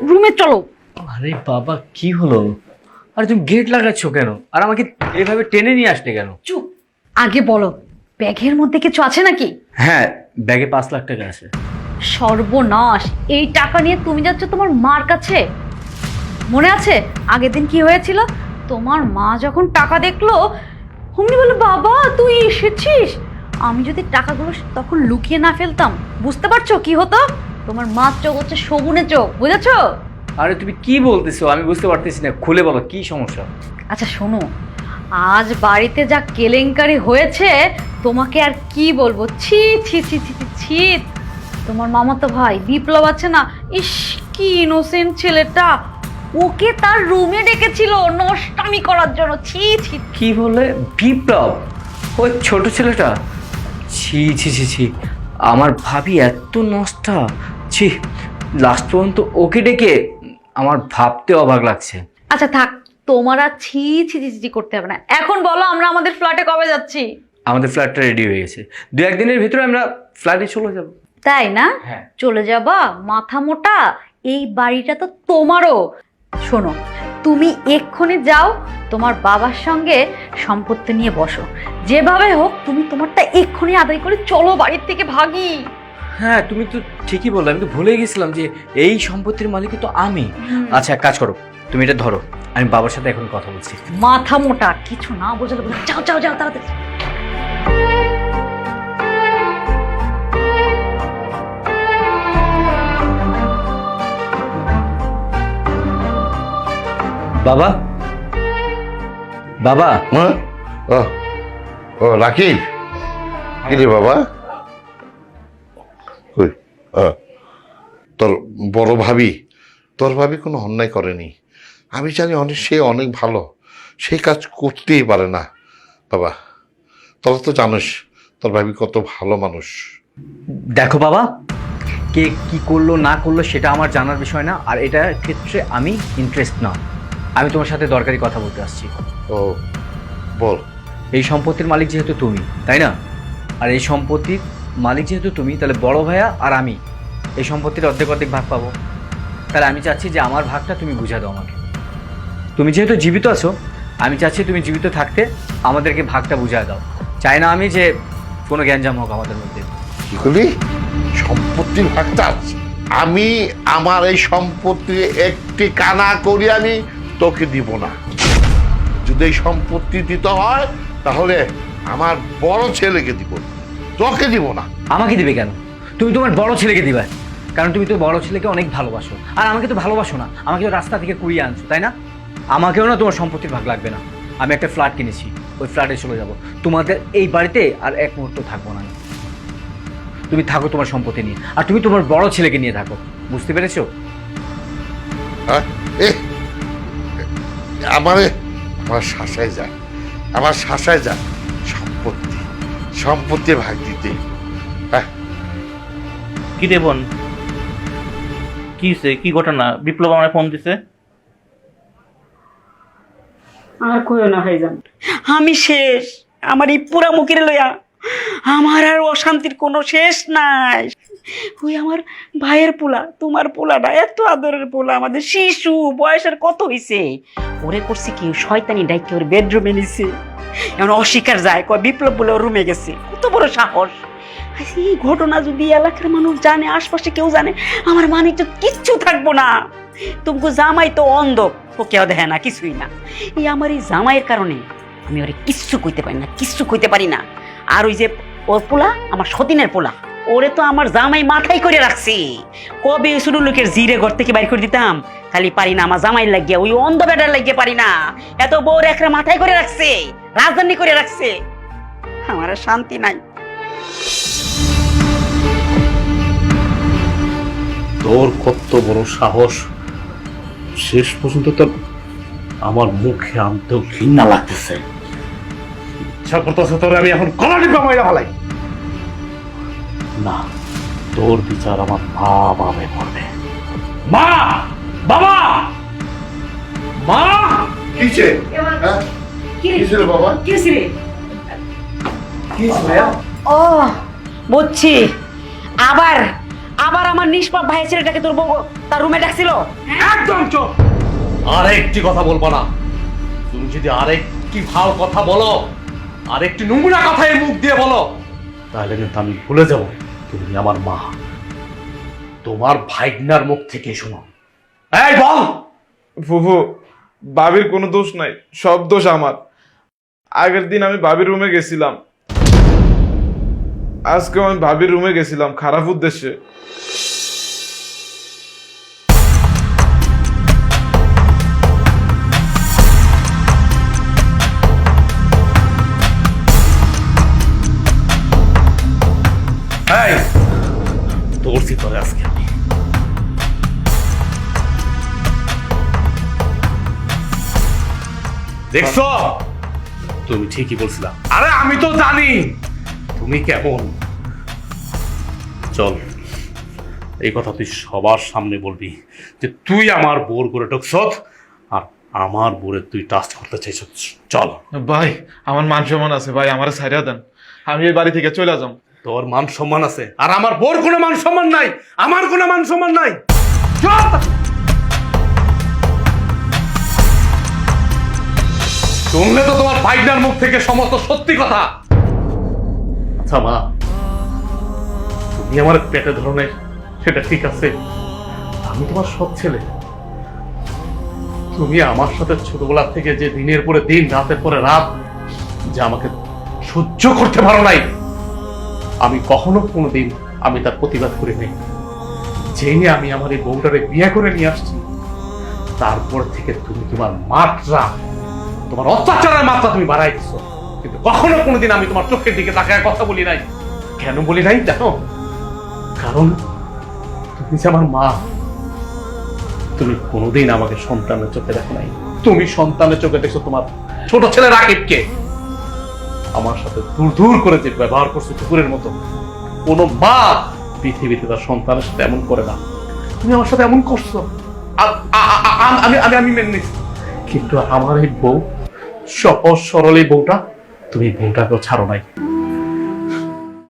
রুমে চলো। আরে বাবা কি হলো? আরে তুমি গেট লাগাচ্ছ কেন? আর আমাকে এভাবে টেনে নিয়ে আসলে কেন? চুপ, আগে বলো ব্যাগের মধ্যে কিছু আছে নাকি? হ্যাঁ, ব্যাগে 5 লাখ টাকা আছে। সর্বনাশ, এই টাকা নিয়ে তুমি যাচ্ছ তোমার মার কাছে? মনে আছে আগের দিন কি হয়েছিল? তোমার মা যখন টাকা দেখলো অমনি বললো, বাবা তুই এসেছিস। আমি যদি টাকাগুলো তখন লুকিয়ে না ফেলতাম, বুঝতে পারছো কি হতো? তোমার মার চোখ হচ্ছে শগুনের চোখ, বুঝেছো? আরে তুমি কি বলতেছো? আমি বুঝতে পারতেছি না, খুলে বলো কি সমস্যা। আচ্ছা শোনো, আজ বাড়িতে যা কেলেঙ্কারি হয়েছে তোমাকে আর কি বলবো। ছি ছি ছি ছি ছি ছি। তোমার মামাতো ভাই বিপ্লব আছে না, ইস কি ইনোসেন্ট ছেলেটা, ওকে তার রুমে ডেকেছিল নষ্টামি করার জন্য। ছি ছি। কি বলে? বিপ্লব? ওই ছোট ছেলেটা? ছি ছি ছি ছি, আমার ভাবি এত নষ্টা! ছি, লাস্ট পর্যন্ত ওকে ডেকে আমার ভাবতে অবাক লাগছে। আচ্ছা থাক, তোমার আর ছি ছি ছি ছি করতে হবে না। এখন বলো আমরা আমাদের ফ্ল্যাটে কবে যাচ্ছি? আমাদের ফ্ল্যাটটা রেডি হয়ে গেছে, 2-1 দিনের ভিতরে আমরা ফ্ল্যাটে চলে যাব। তাই না? হ্যাঁ। চলে যাবা মাথা মোটা, এই বাড়িটা তো তোমারও। শোনো, তুমি এক্ষুনি যাও তোমার বাবার সঙ্গে সম্পত্তি নিয়ে বসো, যেভাবে হোক তুমি তোমারটা এক্ষুনি আদায় করে চলো বাড়ির থেকে ভাগি। হ্যাঁ, তুমি তো ঠিকই বললে, আমি তো ভুলে গেছিলাম যে এই সম্পত্তির মালিক তো আমি। আচ্ছা এক কাজ করো, তুমি এটা ধরো, আমি বাবার সাথে এখন কথা বলছি। মাথা মোটা, কিছু না বোঝালে বলো, যাও যাও যাও তাড়াতাড়ি। বাবা, বাবা। হ্যাঁ? ও ও রাকিব, কি রে বাবা? কই? তোর বড় ভাবি, তোর ভাবি কোনো অন্যায় করেনি। আমি জানি সে অনেক ভালো, সে কাজ করতেই পারে না বাবা। তোরা তো জানিস তোর ভাবি কত ভালো মানুষ। দেখো বাবা, কে কি করলো না করলো সেটা আমার জানার বিষয় না, আর এটার ক্ষেত্রে আমি ইন্টারেস্ট না। আমি তোমার সাথে দরকারি কথা বলতে আসছি। ও বল। এই সম্পত্তির মালিক যেহেতু তুমি, তাই না? আর এই সম্পত্তির মালিক যেহেতু তুমি, তাহলে বড় ভাইয়া আর আমি এই সম্পত্তির অর্ধেক অর্ধেক ভাগ পাবো। তাহলে আমি চাচ্ছি যে আমার ভাগটা তুমি বুঝা দাও আমাকে। তুমি যেহেতু জীবিত আছো, আমি চাচ্ছি তুমি জীবিত থাকতে আমাদেরকে ভাগটা বুঝা দাও। চাই না আমি যে কোনো গ্যাঞ্জাম হোক আমাদের মধ্যে। কি করলি? সম্পত্তির ভাগটা আমি আমার এই সম্পত্তি একটি কানা করি আমি তোকে দিব না। যদি এই সম্পত্তি দিতে হয় তাহলে আমার বড় ছেলেকে দিব, তোকে দিব না। আমাকে দিবে কেন? তুমি তোমার বড় ছেলেকে দিবে, কারণ তুমি তো বড় ছেলেকে অনেক ভালোবাসো। আর আমাকে তো ভালোবাসো না, আমাকে তো রাস্তা থেকে কুড়িয়ে আনছো, তাই না? আমাকেও না তোমার সম্পত্তির ভাগ লাগবে না। আমি একটা ফ্ল্যাট কিনেছি, ওই ফ্ল্যাটে চলে যাব। তোমাদের এই বাড়িতে আর এক মুহূর্ত থাকবো না। তুমি থাকো তোমার সম্পত্তি নিয়ে, আর তুমি তোমার বড় ছেলেকে নিয়ে থাকো। বুঝতে পেরেছো? হ্যাঁ? আমার শাসায় যায়, আমার শাসায় যায় সম্পত্তির ভাগ দিতে। হ্যাঁ, কি রে বোন, কি হয়েছে? কি ঘটনা? বিপ্লব আমার ফোন দিছে। আর কইও না ভাইজান, আমি শেষ। আমার এই পুরা মুখের লইয়া আমার আর অশান্তির কোনো শেষ নাই। ওই আমার ভাইয়ের পোলা, তোমার পোলাটা এত আদরের পোলা, আমাদের শিশু, বয়সের কত হইছে। ওরে করছি কি, শয়তানি ডাইকে ওর বেডরুমে নিছে। এখন অস্বীকার যায়, কয় বিপ্লব বলে ওর রুমে গেছে। কত বড় সাহস! এই ঘটনা যদি এলাকার মানুষ জানে, আশপাশে কেউ জানে, আমার মানে তো কিচ্ছু থাকবো না। তুমি জামাই তো অন্ধ, ও কেউ দেখে না, কিছুই না। এই আমার এই জামাইয়ের কারণে আমি ওরে কিচ্ছু কইতে পারি না, কিচ্ছু কইতে পারি না। আর ওই যে ওর পোলা, আমার সতীনের পোলা, ওরে তো আমার জামাই মাথায় করে রাখছি। কবে শুরু লোকের জিরে ঘর থেকে বাইর করে দিতাম, খালি পারি না আমার জামাই লাগিয়া, ওই অন্ধ বেটার লাগিয়ে পারি না। এত বউর একটা মাথায় করে রাখছে, রাজধানী করে রাখছে, আমার আর শান্তি নাই। তোর কত বড় সাহস! শেষ পর্যন্ত তো আমার মুখে আনতেও ঘৃণা লাগতেছে। ইচ্ছা করতেছে তোর আমি এখন কলাটি কমাইয়া ফেলাই। না, তোর বিচার আমার মা বাবে করবে। মা! বাবা! মা! কিসে? হ্যাঁ? কিসে রে বাবা? কি রে? কি ভাইয়া? ও বুঝছি, আবার আবার আমার নিষ্পাপ ভাইয়ের ছেলেটাকে তোর বউ তার রুমে ডাকছিল? একদম চুপ। আরেকটি কথা বলবো না। তুমি যদি আরেকটি ভালো কথা বলো, আরেকটি নোংরা কথা এই মুখ দিয়ে বলো, তাহলে কিন্তু আমি ভুলে যাব তুমি আমার মা। তোমার ভাইগনার মুখ থেকে শোনো। এই বল। ফুফু, ভাবির কোনো দোষ নাই, সব দোষ আমার। আগের দিন আমি ভাবির রুমে গেছিলাম, আজকেও আমি ভাবির রুমে গেছিলাম খারাপ উদ্দেশ্যে। এই ধরছি তোরে আজকে আমি। দেখছো, তুমি ঠিকই বলছিলাম। আরে আমি তো জানি তুমি কেমন। চল, এই কথা তুই সবার সামনে বলবি যে তুই আমার বোর করে ঢুকছ আর আমার বোরে তুই টাচ করতে চাইছ। চল। ভাই, আমার মান সম্মান আছে ভাই, আমার ছাইরা দেন, আমি এই বাড়ি থেকে চলে যাম। তোর মান সম্মান আছে আর আমার বোর কোনো মান সম্মান নাই, আমার কোনো মান সম্মান নাই। চল। শুনলে তো তোমার ভাইগনার মুখ থেকে সমস্ত সত্যি কথা। আচ্ছা মা, তুমি আমার পেটে ধরনের সেটা ঠিক আছে, আমি তোমার সৎ ছেলে। তুমি আমার সাথে ছোটবেলা থেকে যে দিনের পরে দিন, রাতের পরে রাত যে আমাকে সহ্য করতে পারো নাই, আমি কখনো কোনোদিন আমি তার প্রতিবাদ করি নাই। জেনে আমি আমার এই বউটারে বিয়ে করে নিয়ে আসছি, তারপর থেকে তুমি তোমার মাত্রা, তোমার অত্যাচারের মাত্রা তুমি বাড়াই দিচ্ছ, কিন্তু কখনো কোনোদিন আমি তোমার চোখের দিকে তাকায় কথা বলি নাই। কেন বলি নাই জানো? কারণ তুমি যে আমার মা, তুমি কোনোদিন আমাকে সন্তানের চোখে দেখো নাই। তুমি সন্তানের চোখে দেখছো তোমার ছোট ছেলে রাকিবকে। আমার সাথে দূর দূর করে যে ব্যবহার করছো কুকুরের মতো, কোনো মা পৃথিবীতে তার সন্তানের সাথে এমন করে না। তুমি আমার সাথে এমন করছো, আমি মেনে নিচ্ছি। কিন্তু আমার এই বউ, সহজ সরল এই বউটা, তুমি বউটাকেও ছাড়ো নাই।